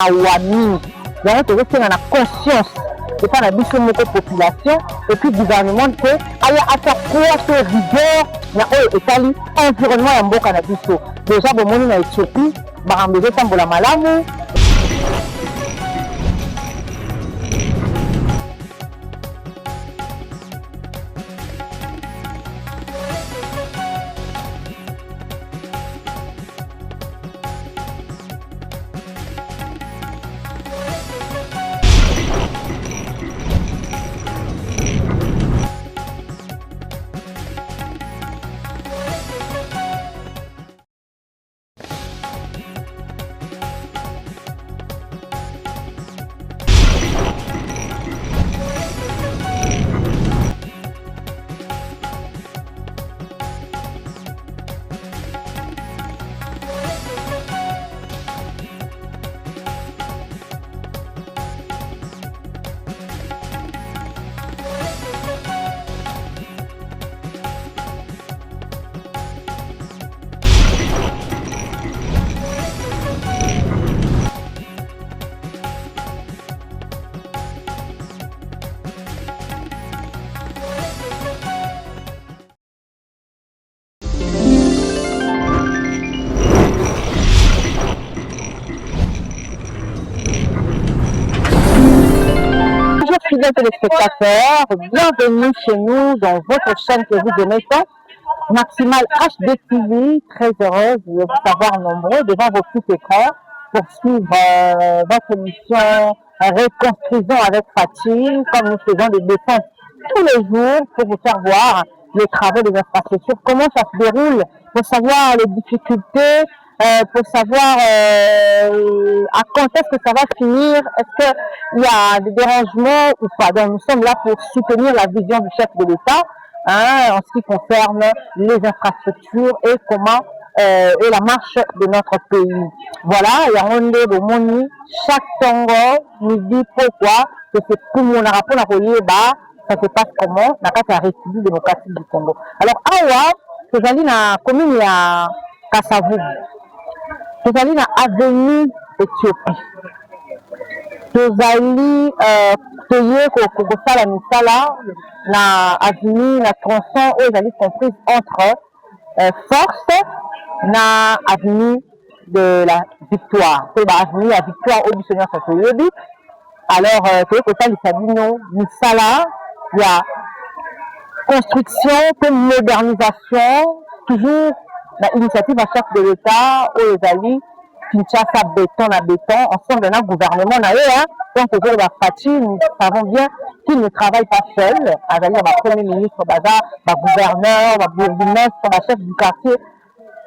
awami yango tozosenga na conscience epa na biso moko population et puis gouvernement te aya ata poids to rigueur na oyo etali environnement ya mboka na biso déjà bomoni na Éthiopie makambo ezotambola malamu. Fidèles téléspectateurs, bienvenue chez nous dans votre chaîne que vous aimez tant, Maximal HD TV, très heureuse de vous savoir nombreux devant vos petits écrans pour suivre votre émission Reconstruisons avec Fatih, comme nous faisons des descentes tous les jours pour vous faire voir les travaux des infrastructures, comment ça se déroule, pour savoir les difficultés, pour savoir à quand est-ce que ça va finir, est-ce qu'il y a des dérangements ou pas. Donc nous sommes là pour soutenir la vision du chef de l'État en ce qui concerne les infrastructures et comment et la marche de notre pays. Voilà, il y a un de chaque tango nous dit pourquoi que c'est pour mon rapport à ça se passe comment dans la République démocratique du Congo. Alors, awa, c'est allé dans la commune de Kassavou. C'est allé dans l'avenue Éthiopie. C'est allé payer pour faire la misala dans l'avenue, la tronçon, où ils allaient comprise entre force dans l'avenue de la victoire. C'est l'avenue de la victoire au Bissonnier Saint-Oyobi. Alors, c'est que ça, les Sabino, misala, il y a construction, puis modernisation, toujours l'initiative à chef de l'État, aux États-Unis, Kinshasa béton à béton, ensemble dans le gouvernement, donc au la Fatih, nous savons bien qu'il ne travaille pas seul, avec le Premier ministre, le gouverneur, le bourgmestre, le chef du quartier.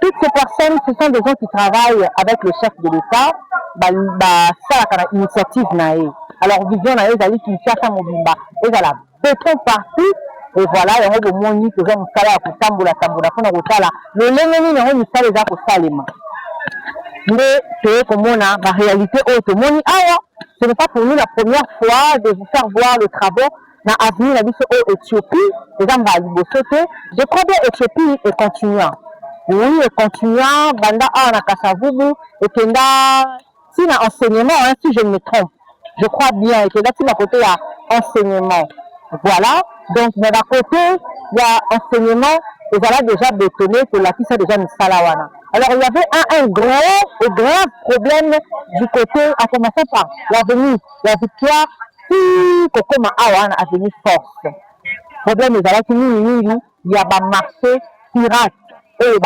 Toutes ces personnes, ce sont des gens qui travaillent avec le chef de l'État, ça, c'est l'initiative. Alors, vision, ils Kinshasa Mobimba, ils ont la béton partout. Et voilà, il y a des gens qui ont un tambola, le lendemain, il y a des gens qui ont mais c'est comme on a la réalité autre. Ce n'est pas pour nous la première fois de vous faire voir le travail dans l'avenue de l'Éthiopie. Les gens vont sauter. Je crois bien l'Éthiopie est continuant. Oui, est continuant. Banda a Kasavubu et Kenda, si dans enseignement, si je me trompe, je crois bien, et Kenda, si d'un côté, il y a enseignement. Voilà. Donc, de l'autre côté, il y a enseignement. Et voilà déjà bétonné que la piste a déjà une salawana. Alors, il y avait un gros et grave problème du côté, à commencer par l'avenue, la victoire, qui, comme Awan, avenue Force. Problème, il y a un marché pirate. Et il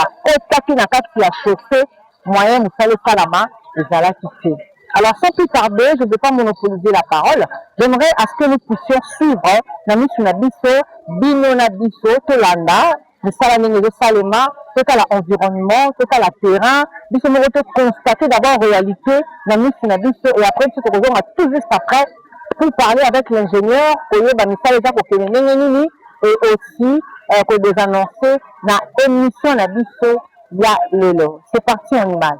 y a chauffé, moyen, vous savez, Salama, et voilà qui fait. Alors, sans plus tarder, je ne vais pas monopoliser la parole. J'aimerais à ce que nous puissions suivre Nami Sunabiso, Bino Nabiso, Tolanda, le Salamine de Salema, tout à l'environnement, tout à la terrain. Nous sommes constater d'abord en réalité Nami Sunabiso et après, ce que nous tout juste après pour parler avec l'ingénieur, et aussi que des annoncer dans l'émission Nabiso, il y a Lelo. C'est parti en image.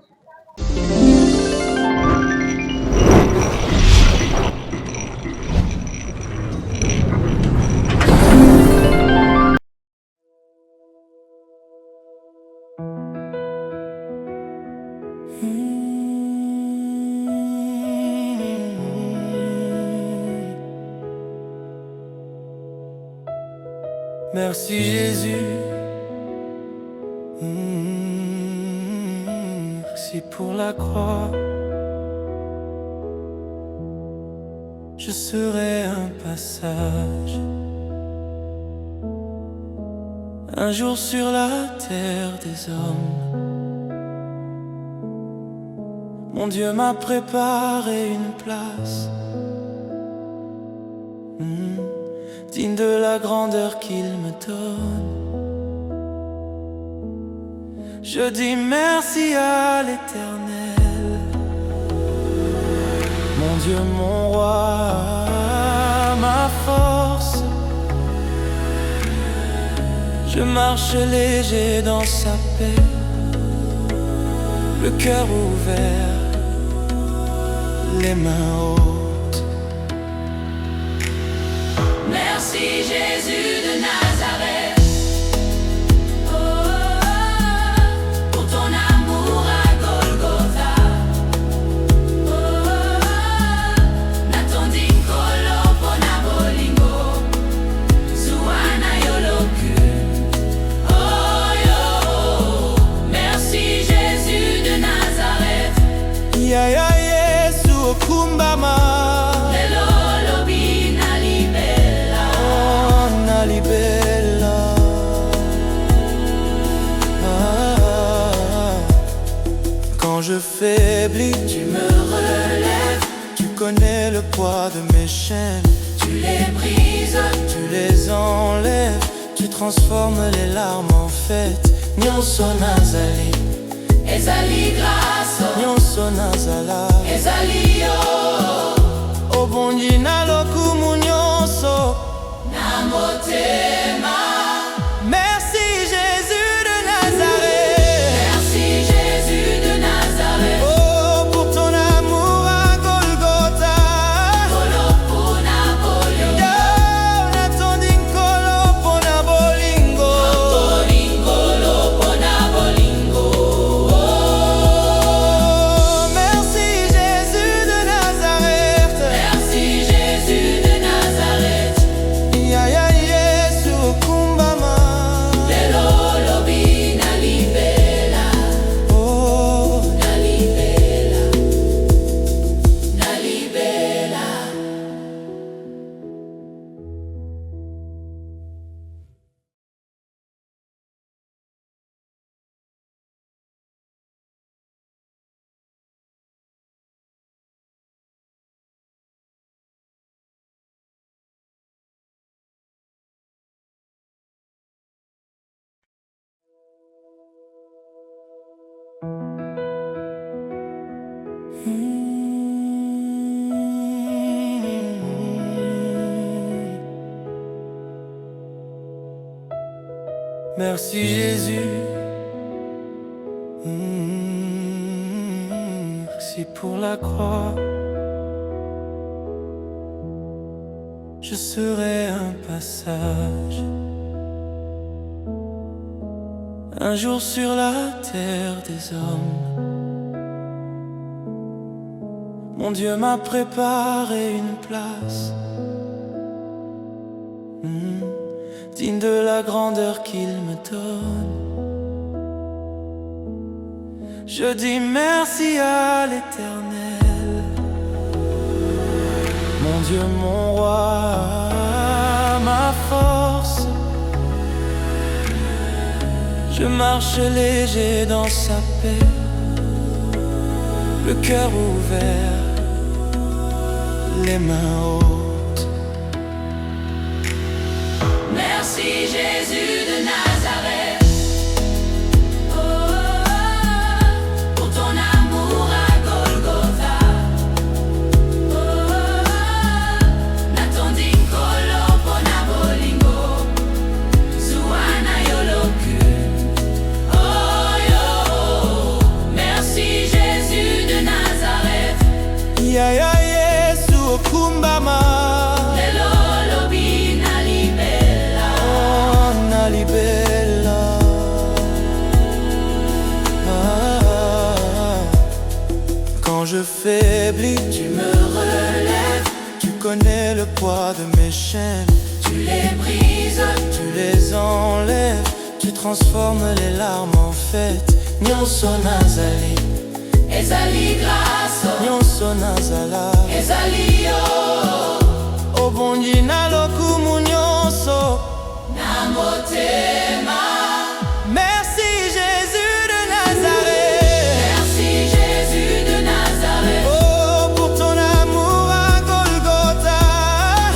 Merci Jésus. Merci pour la croix. Je serai un passage, un jour sur la terre des hommes. Mon Dieu m'a préparé une place, digne de la grandeur qu'il me donne. Je dis merci à l'Éternel, mon Dieu, mon roi, ma force. Je marche léger dans sa paix, le cœur ouvert, les mains hautes. Merci Jésus de Nazareth, pour ton amour à Golgotha. Natondi kolo pona bolingo, Suana yoloku. Oh yo, merci Jésus de Nazareth. Ya ya Yesu okumbama. Quand je faiblis, tu me relèves. Tu connais le poids de mes chaînes. Tu les brises, tu les enlèves. Tu transformes les larmes en fête. Nyonso nazali, ezali grâce, nyonso nazala, ezali yo. Obongi na lokumu nyonso na motema. Merci Jésus de Nazareth. Merci Jésus de Nazareth. Oh, pour ton amour à Golgotha. Kolo pona bolingo. Yo, natondi kolo pona bolingo. Kolo pona bolingo. Oh, merci Jésus de Nazareth. Merci Jésus de Nazareth. Ya ya Yesu okumbama. Lelo lobi na libela. Oh, Na libela. Na libela. Merci Jésus. Merci pour la croix. Je serai un passage, un jour sur la terre des hommes. Mon Dieu m'a préparé une place, digne de la grandeur qu'il me donne. Je dis merci à l'Éternel, mon Dieu, mon roi, ma force. Je marche léger dans sa paix, le cœur ouvert, les mains hautes. Merci Jésus de Nazareth. Pour ton amour à Golgotha. Natondi kolo pona bolingo, Suana yoloku. Oh yo, merci Jésus de Nazareth. Ya ya Yesu okumbama. Lelo lobi na libela. Oh, na libela. Quand je faiblis, Tu me relèves, tu connais le poids de mes chaînes. tu tu les brises, tu les enlèves, tu transformes les larmes en fête. Nyonso nazali, ezali grâce, nyonso nazala, ezali yo, obongi na lokumu nyonso na motema. Merci Jésus de Nazareth. Merci Jésus de Nazareth. Oh, pour ton amour à Golgotha.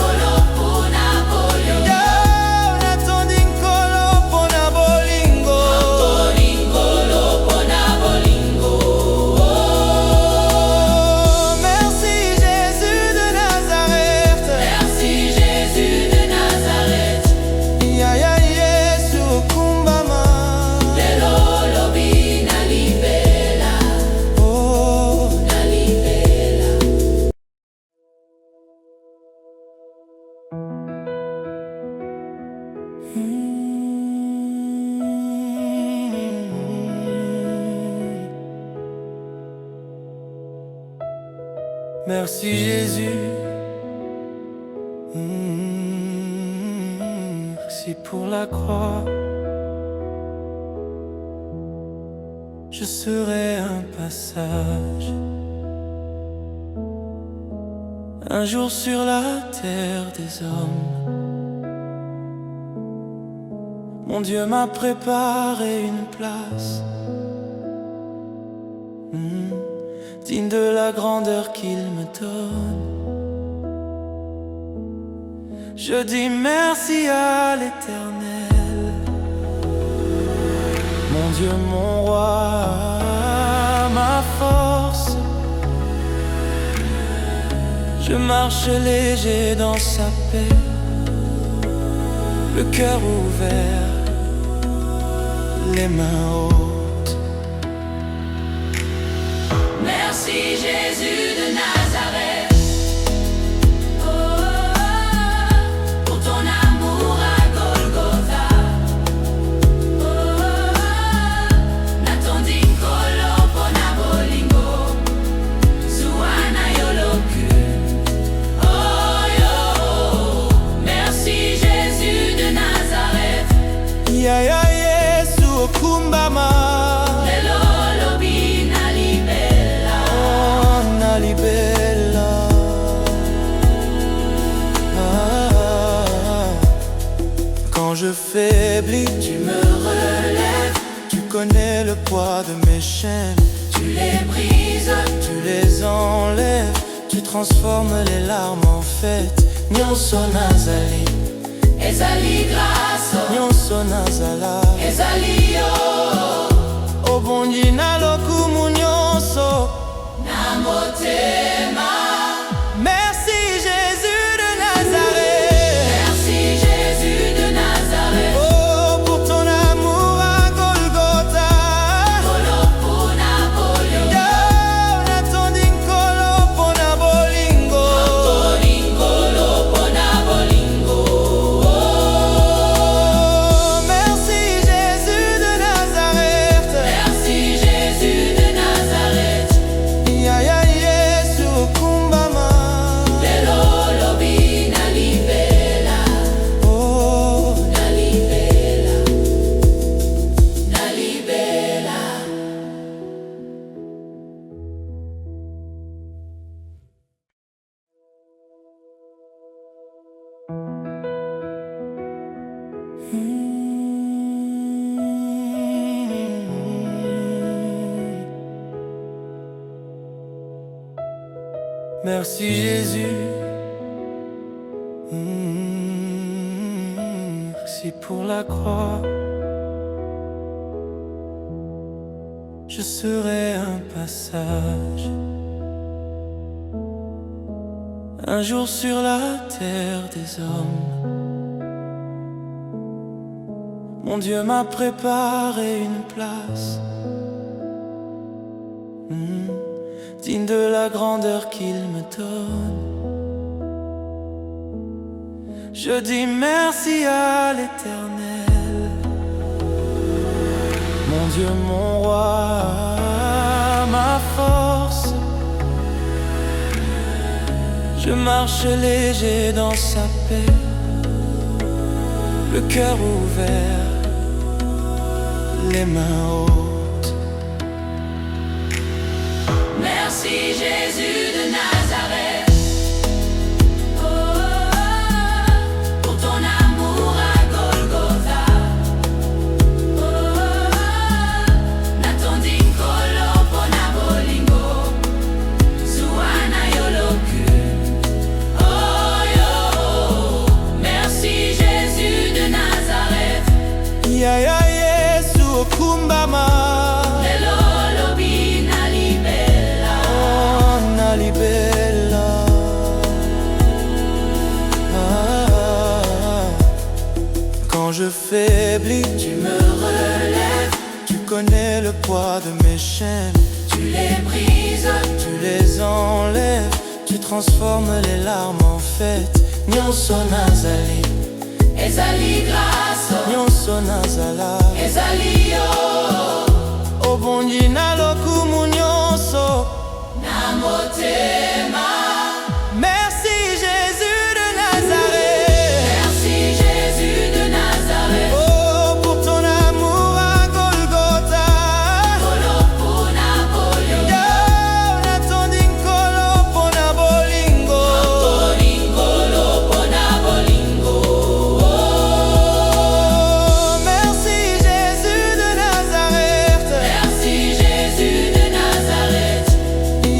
Kolo pona bolingo, Yo, natondi nkolo pona bolingo. bolingolo pona bolingo. Oh, merci Jésus de Nazareth. Merci Jésus de Nazareth. Ya ya Yesu kumbama. Lelo lobi nalibela, Oh, nalibela. merci Jésus. Merci pour la croix. Je serai un passage, un jour sur la terre des hommes. Mon Dieu m'a préparé une place, digne de la grandeur qu'il me donne. Je dis merci à l'Éternel, mon Dieu, mon roi, ma force. Je marche léger dans sa paix, le cœur ouvert, les mains hautes. Merci Jésus de Nazareth. Oh, pour ton amour à Golgotha. Oh, natondi nkolo pona bolingo, zuana yoloku. Oh yo, merci Jésus de Nazareth. Ya ya Yesu okumbama. Lelo lobi nalibela, Oh, nalibela. Ah, quand je faiblis, tu me relèves, tu connais le poids de mes chaînes. tu les brises, Tu les enlèves, tu transformes les larmes en fête. Nyonso nazali, ezali grâce, nyonso nazala, ezali yo, obongi na lokumu nyonso na motema. Merci Jésus de Nazareth. Merci Jésus de Nazareth. Oh, pour ton amour à Golgotha. Kolo pona bolingo, Yo, natondi nkolo pona bolingo. bolingolo pona bolingo. Oh, merci Jésus de Nazareth. Merci Jésus de Nazareth. Ya ya Yesu okumbama. Lelo lobi nalibela, Oh, nalibela, nalibela. merci Jésus. Merci pour la croix. Je serai un passage, un jour sur la terre des hommes. Mon Dieu m'a préparé une place, digne de la grandeur qu'il me donne. Je dis merci à l'Éternel, mon Dieu, mon roi, ma force. Je marche léger dans sa paix, le cœur ouvert, les mains hautes. Merci Jésus de Nazareth. Oh, pour ton amour à Golgotha. Oh, natondikolo pona bolingo, Zuana yoloku. Oh yo, merci Jésus de Nazareth. Yaya Yesu okumbama. Bella. Quand je faiblis, tu me relèves. tu connais le poids de mes chaînes. Tu les brises, Tu les enlèves, tu transformes les larmes en fête. Nyonso nazali, ezali grâce, nyonso nazala. ezali yo. Obongi na lokumu nyonso. Namotema. Merci Jésus de Nazareth. Merci Jésus de Nazareth. Oh, pour ton amour à Golgotha. Kolo pona bolingo, Yo, natondikolo pona bolingo. Tolingolo pona bolingo. Oh, merci Jésus de Nazareth. Merci Jésus de Nazareth.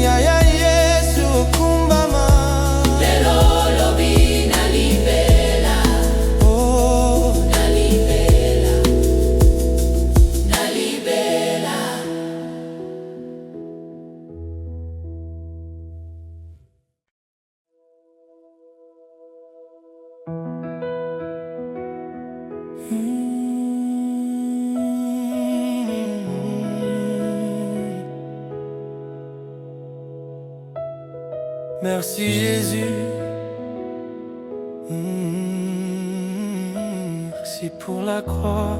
Yaya Yesu okumbama. Lelo lobi nalibela, Oh, nalibela, nalibela. merci Jésus. Merci pour la croix.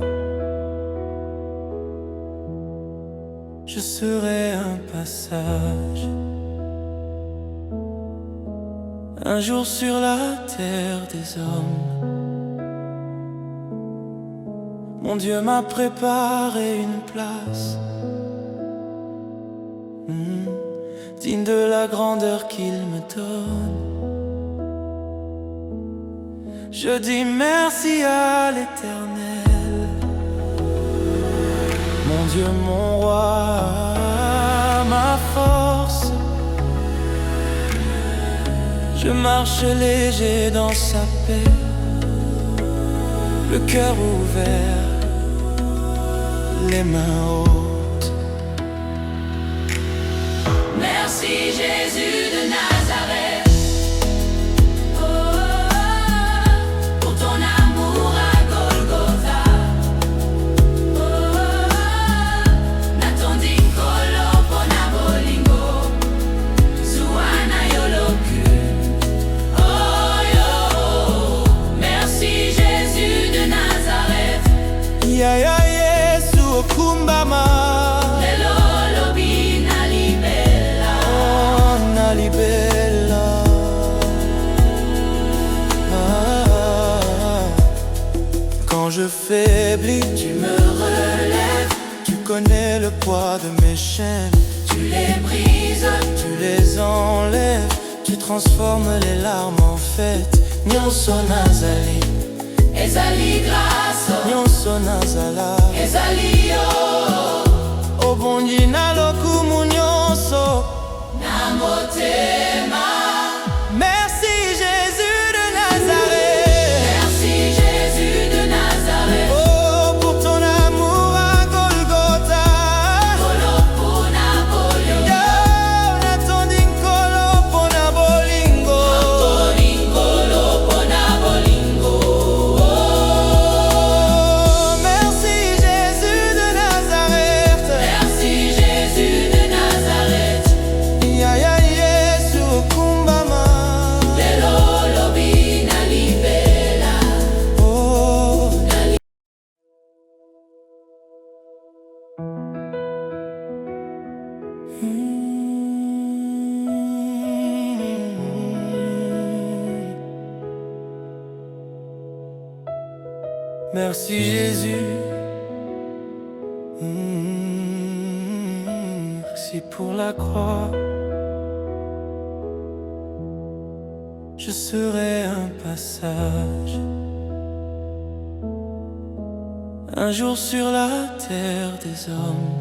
Je serai un passage, un jour sur la terre des hommes. Mon Dieu m'a préparé une place, digne de la grandeur qu'il me donne. Je dis merci à l'Éternel, mon Dieu, mon roi, ma force. Je marche léger dans sa paix, le cœur ouvert, les mains hautes. Merci Jésus de Nazareth. Oh, pour ton amour à Golgotha. Oh, natondikolo pona bolingo, Zuana yoloku. Oh yo, merci Jésus de Nazareth. Yaya Yesu okumbama. Lelo lobi nalibela, Oh, nalibela. Quand je faiblis, tu me relèves. tu connais le poids de mes chaînes. Tu les brises, Tu les enlèves, tu transformes les larmes en fête. Nyonso nazali, ezali grâce, nyonso nazala. ezali yo. Obongi na lokumu nyonso. Namotema. Merci Jésus de Nazareth. Merci Jésus de Nazareth. Oh, pour ton amour à Golgotha. Kolo pona bolingo, Yo, natondikolo pona bolingo. Tolingolo pona bolingo. Oh, merci Jésus de Nazareth. Merci Jésus de Nazareth. Yaya Yesu Merci Jésus. Merci pour la croix. Je serai un passage, un jour sur la terre des hommes.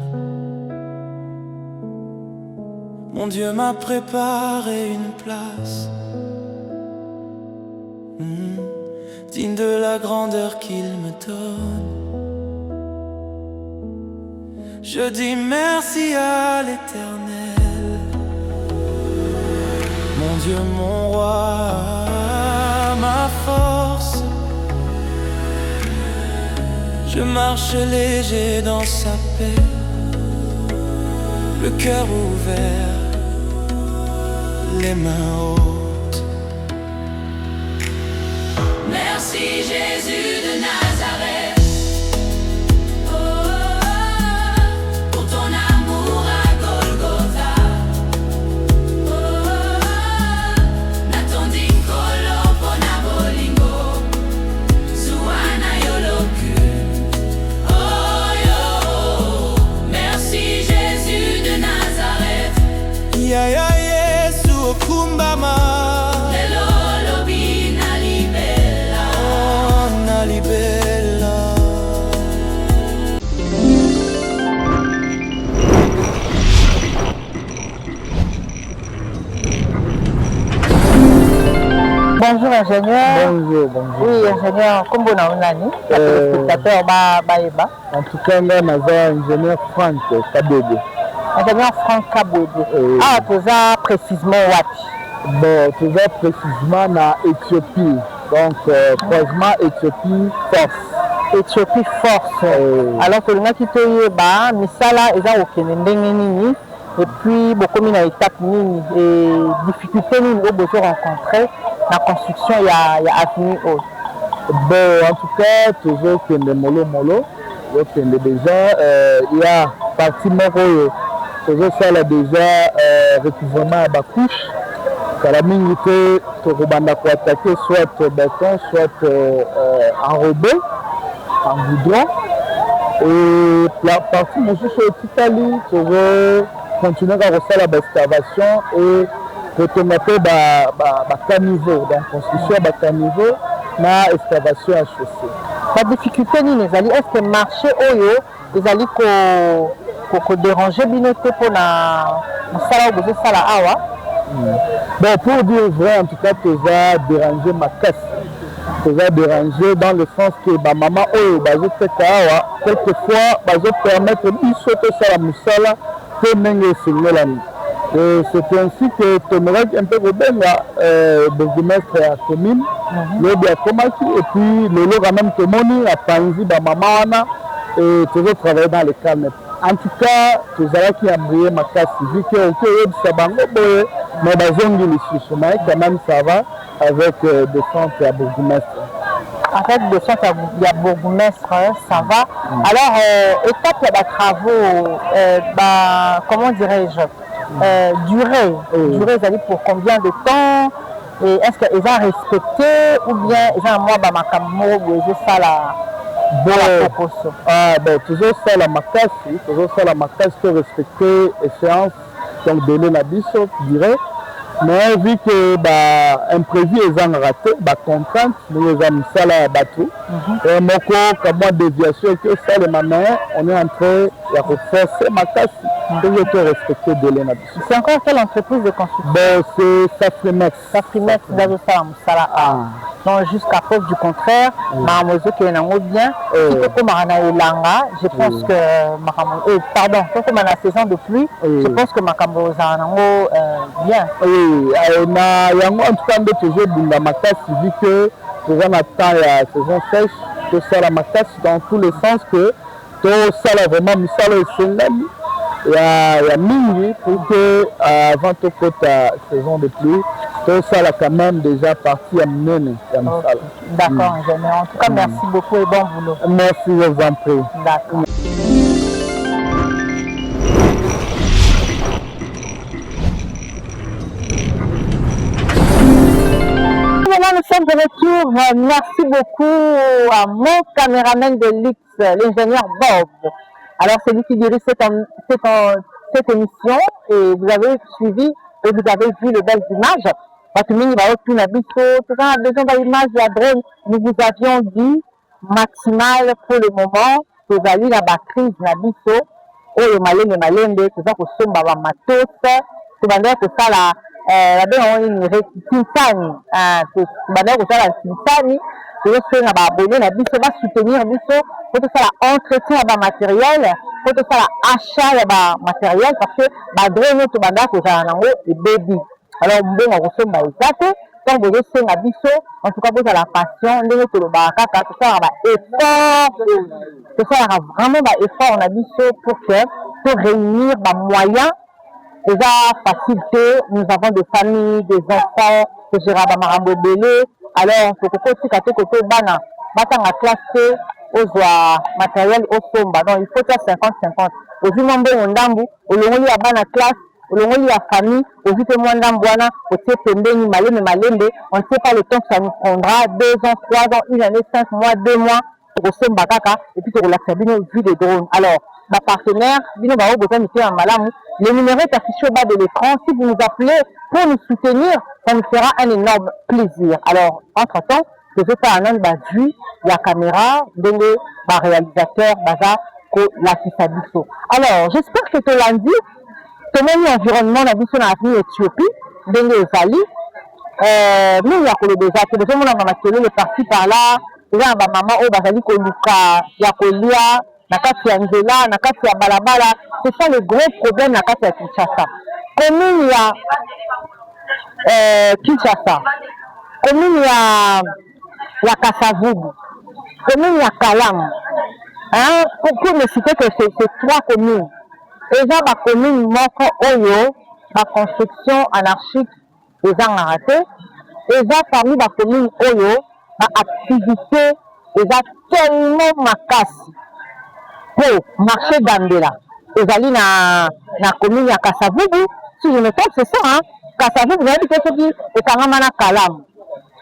Mon Dieu m'a préparé une place, digne de la grandeur qu'il me donne. Je dis merci à l'Éternel, mon Dieu, mon roi, ma force. Je marche léger dans sa paix, le cœur ouvert, les mains hautes. Merci Jésus de Nazareth. Pour ton amour à Golgotha. Natondi kolo pona bolingo. Zuana yoloku. Oh yo. Merci Jésus de Nazareth. Ya ya Yesu okumbama. Lelo lobi nalibela. Oh nalibela. Bonjour ingénieur. Bonjour. Oui, ingénieur, comment on a dit? Téléspectateur Baeba. En tout cas, là, nous avons ingénieur Franck Kabebe. Ingénieur Franck Kabebe. Ah, tu as précisément what? Bon, tu vas précisément dans Éthiopie. Donc, croisement Éthiopie-Force. Éthiopie Force. Alors que le gars qui te dit, bah, Misala, ils ont aucun nini. Et puis, beaucoup de étapes nini. Et difficultés nini, ils ont besoin de rencontrer. La construction, il y a avenue haute. Bon, en tout cas, toujours que les molo. Donc, déjà, il y a partie moro. Toujours ça, là, déjà, recouvrement à la couche. Ça la minute, tu vas attaquer soit béton, soit enrobé, en goudron. Et la partie, mon chou, sur Italie, tu vas continuer à refaire l'excavation et retourner à caniveau. Donc, construction à caniveau, na excavation à chaussée. La difficulté, est-ce que le marché, ils allaient déranger binoté pour la salle où vous êtes awa? Bon, pour dire vrai, en tout cas, tu vas déranger ma casse. Tu vas déranger dans le sens que ma maman, quelquefois, va permettre de sauter sur la moussala pour mener signer la nuit. Et c'est ainsi que Tomerek un peu le bourgmestre à la commune, le Biakomaki, et puis le lot quand même Tomoni, à Panzi, Maman, et tu veux travailler dans les calmes. En tout cas, tu as qui a brillé ma casse, vu que ça va mais quand même ça va avec des centres à bourgmestre. Avec des centres à bourgmestre, ça va. Alors, étape de travaux, comment dirais-je? Durée, ça dit pour combien de temps? Et est-ce qu'ils ont respecté ou bien ils ont moi ma caméra ça la toujours ça la macasse pour respecter l'échéance donc donner la biseau durée. Mais vu que imprévu ils ont raté contrainte nous avons ça la bateau et moko comme déviation que ça les mains on est en train de renforcer macasse. Pour respecter de l'ENABIS. C'est encore quelle entreprise de construction? C'est Safrimex. Safrimex, vous avez ça donc jusqu'à preuve du contraire, qui est bien. Je pense que pardon, comme la saison de pluie, je pense que Makambo bien. Oui, en tout cas, toujours dans ma casse, vu que nous avons la saison sèche, tout ça la macasse dans tous les sens que tout ça vraiment misala et il y a mini pour que avant toute la saison de pluie, tout ça là quand même déjà parti à mener. D'accord, ingénieur. En tout cas, merci beaucoup et bon boulot. Merci, je vous en prie. D'accord. nous sommes de retour. Merci beaucoup à mon caméraman de luxe, l'ingénieur Bob. Alors, c'est lui qui dirige cette émission et vous avez suivi et vous avez vu les belles images. Nous vous avions dit maximal pour le moment. Vous allez la crise na biso. Oyo malembe toza kosomba ba matos. Tobandela kosala Tinsani, tobandela kosala Tinsani. Tozosenga ba abonné na biso ba soutenir biso. Faut ça la entretien ya ba matériel. Faut ça la achat ya ba matériel parce que ba drone to banda kozala nango e baby. Alors mbongo kosomba ezate. Tant que vous êtes à biso, en tout cas vous avez la passion, ndenge tolobaka kaka tout ça va effort, tout ça va vraiment ba effort on a biso pour réunir ba moyens déjà facilité. Nous avons des familles, des enfants, que gérera ba marambo belé. Alors faut que tu kato côté bana, batanga classé aux matériel au somba. Donc il faut faire 50-50. Au vu mambo ondambu, au longoli ya bana classe. Olongoli la famille, au vu que moi d'ambouana, au tépembeni, malembe, on ne sait pas le temps que ça nous prendra, 2 ans, 3 ans, 1 année, 5 mois, 2 mois, pour se mbakaka, et puis pour relaxer bien vu des drones. Alors, ma partenaire, bino bao besoin de faire un malamu, le numéro est affiché au bas de l'écran. Si vous nous appelez pour nous soutenir, ça nous fera un énorme plaisir. Alors, entre-temps, je vais faire un vue, la caméra, donner ma réalisateur, baza, ko la Kisabiso. Alors, j'espère que tu l'as dit. Tomoni environnement na biso na avenue Éthiopie ndenge ezali mingi ya kolobeza te bozomona makelele parti par là eza na bamama oyo bazali koluka ya kolia na kati ya nzela na kati ya balabala. C'est ça le gros problème na kati ya Kinshasa. Commune ya Kinshasa, commune ya Kasavubu, commune ya Kalamu, pour ne citer que ces 3 communes. Eza ba commune moko oyo ba construction anarchique eza ngaraté. Eza parmi ba commune oyo ba activité eza tellement makasi pour marché d'Ambela. Ezali na commune ya Kasavubu, si je me trompe c'est ça hein. Kasavubu na dit soki ekangama na Kalamu.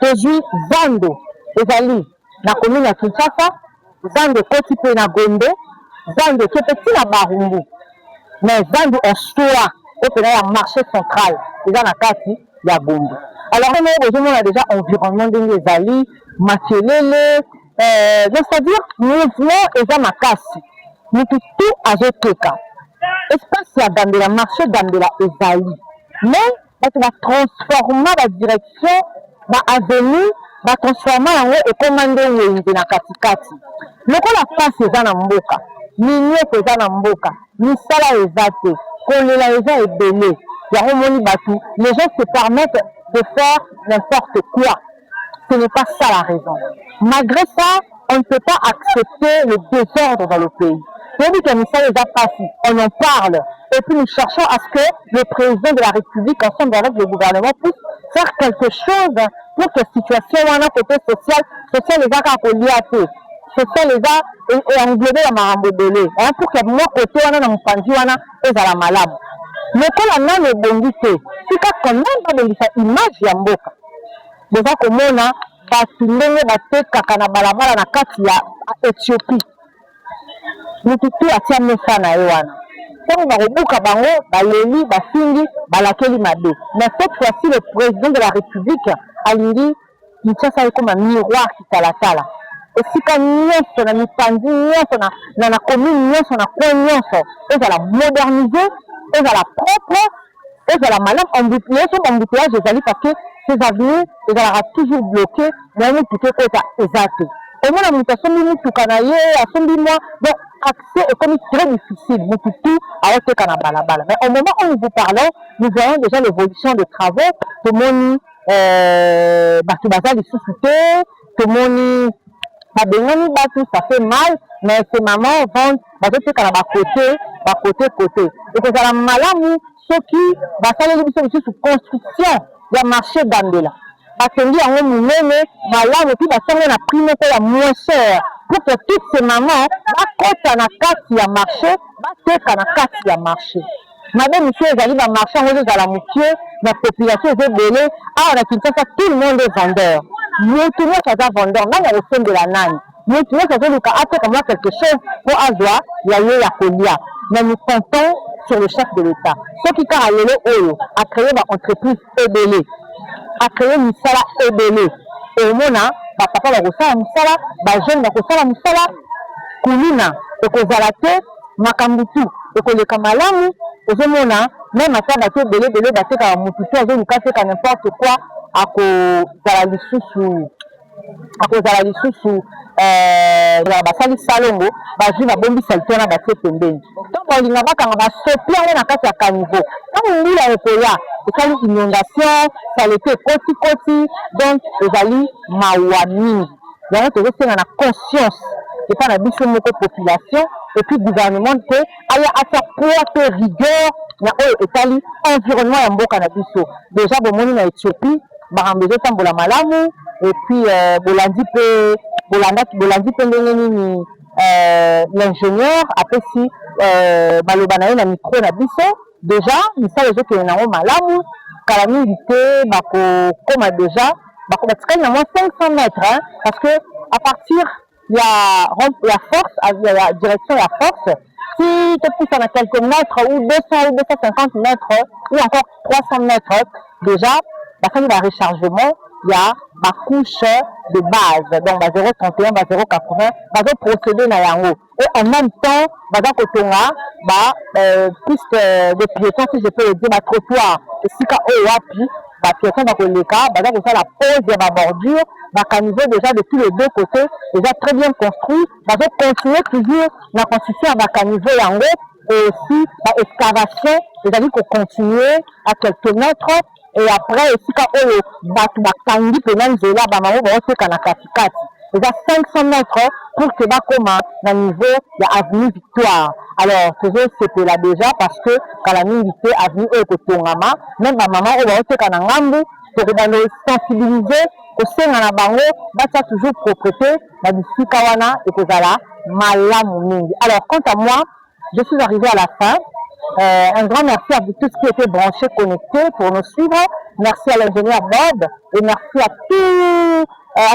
Tozui Zando ezali na commune ya Kinshasa, Zando koti pe na Gombe, Zando kepeti na Barumbu. Mais Zando en soi, au final, il y a un marché central. C'est dans la carte, il y a Gombe. Alors, on a déjà environnement de Zali, Makelele, c'est-à-dire, mouvement et dans la casse. Nous tout à Zoteka. Espace, il y a dans le marché, dans la Zali. Mais, on va transformer la direction, l'avenue, va transformer en haut et commander dans la Katikati. Mais quand la passe est dans la Mboka, Mignon est dans la Mboka. Misala ezate, kolela eza ebele, ya romoni batu, les gens se permettent de faire n'importe quoi. Ce n'est pas ça la raison. Malgré ça, on ne peut pas accepter le désordre dans le pays. C'est-à-dire que Misala eza passé, on en parle, et puis nous cherchons à ce que le président de la République, ensemble avec le gouvernement, puisse faire quelque chose pour que la situation wana côté social eza kakoliate. Social et englobé la marambo belé pour que moi côté wana na mpanzi wana ezala malamu mais quand la nane bongité c'est quand même pas bongisa image ya mboka déjà komona batu ndenge batekaka na balabala na kati ya Éthiopie mututu atia mesa na ye wana ntango bakobuka bango baleli bafingi balakeli mabe mais cette fois-ci le président de la République alingi Kinshasa ekoma miroir kitalatala esika nyonso na mipanzi nyonso na commune nyonso na coin nyonso ezala modernisé ezala propre ezala malamu embouteillage ezali parce que ces avenues ezalaka toujours bloquées mais mituka ekota eza te omona moto asombi mituka na ye asombi mwa donc accès ekomi très difficile mututu aoteka na balabala mais au moment où nous vous parlons nous voyons déjà l'évolution des travaux tomoni bato baza lisusu te tomoni babengani batu ça fait mal mais ces mamans vendent bazoteka na bakote ekozala malamu soki basaleli biso lisusu construction ya marché d'Ambela batongi yango monene malamu epuis basango na prix moko ya moins cher pour que toutes ces mamans bakota na kati ya marché bateka na kati ya marché mabe mosusu ezali bamarché yango ezozala mokie na population eza ebele awa na Kinshasa tout le monde est vendeur moto nyonso aza vendeur nani akosembela nani, moto nyonso azoluka ateka mwa quelque chose po azwa ya ye ya kolia. Mais nous comptons sur le chef de l'État. Ce qui a lelo oyo a créé une entreprise ebele, a créé une misala ebele. Et mona ba papa ba kosala misala, ba jeune ba kosala misala, kulina ekozala te makambutu ekoleka malamu. Ozomona même ata bato ebele bele bateka mutu te azoluka teka n'importe quoi akozala lisusu basali salongo bazwi babombisa litona batie pembeni. Donc balinga bakanga basopi yango na kati ya caniveau. Ntango mbula ekoya esali inondation salete ekoti donc ezali mawa mingi. Yango tozosenga na conscience epa na biso moko population et puis gouvernement te aya atia poids pe rigueur na oyo etali environnement ya mboka na biso. Déjà bomoni na Éthiopie bakambo ezotambola malamu et puis bolandi pe ndenge nini l'ingénieur apesi baloba na ye na micro na biso. Déjà misala ezokende nango malamu kala mingi te bakokoma déjà batikali na mwa 500 mètres hein, parce que à partir ya force ya direction ya force si te pousse à quelques mètres ou 200 ou 250 mètres ou encore 300 mètres déjà basali ba rechargement ya ba couche de base donc ba 031 ba 080 bazo procéder na yango et en même temps baza kotonga ba piste de piétons si je peux le dire ba trottoir esika oyo wapi ba piétons bakoleka baza kosala pose ya ba bordure ba caniveau déjà de tous les deux côtés déjà très bien construit bazo continuer toujours na construction ya ba caniveau yango et aussi ba excavation ezali ko continuer à quelques mètres. Et après, esika oyo batu bakangi pena nzela bamango baoteka na katikati. Eza 500 mètres pour que bakoma na niveau ya avenue Victoire. Alors, c'était là déjà parce que kala mingi te avenue oyo kotongama, même bamama oyo baoteka na ngambu, pour bano sensibiliser, kosenga na bango, batia toujours propreté, na bisika wana ekozala malamu mingi. Alors, quant à moi, je suis arrivée à la fin. Un grand merci à vous tous qui étaient branchés, connectés pour nous suivre. Merci à l'ingénieur Bob et merci à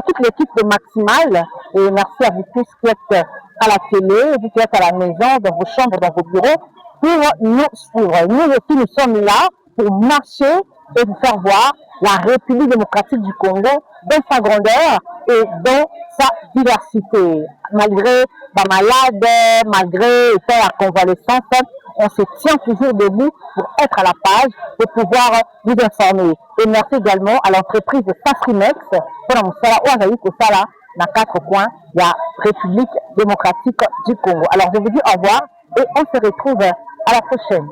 toute l'équipe de Maximal et merci à vous tous qui êtes à la télé, vous qui êtes à la maison, dans vos chambres, dans vos bureaux pour nous suivre. Nous aussi, nous sommes là pour marcher et vous faire voir la République démocratique du Congo dans sa grandeur et dans sa diversité. Malgré la malade, malgré la convalescence, on se tient toujours debout pour être à la page, pour pouvoir vous informer. Et merci également à l'entreprise Safrimex pour la dans 4 coins, la République démocratique du Congo. Alors je vous dis au revoir et on se retrouve à la prochaine.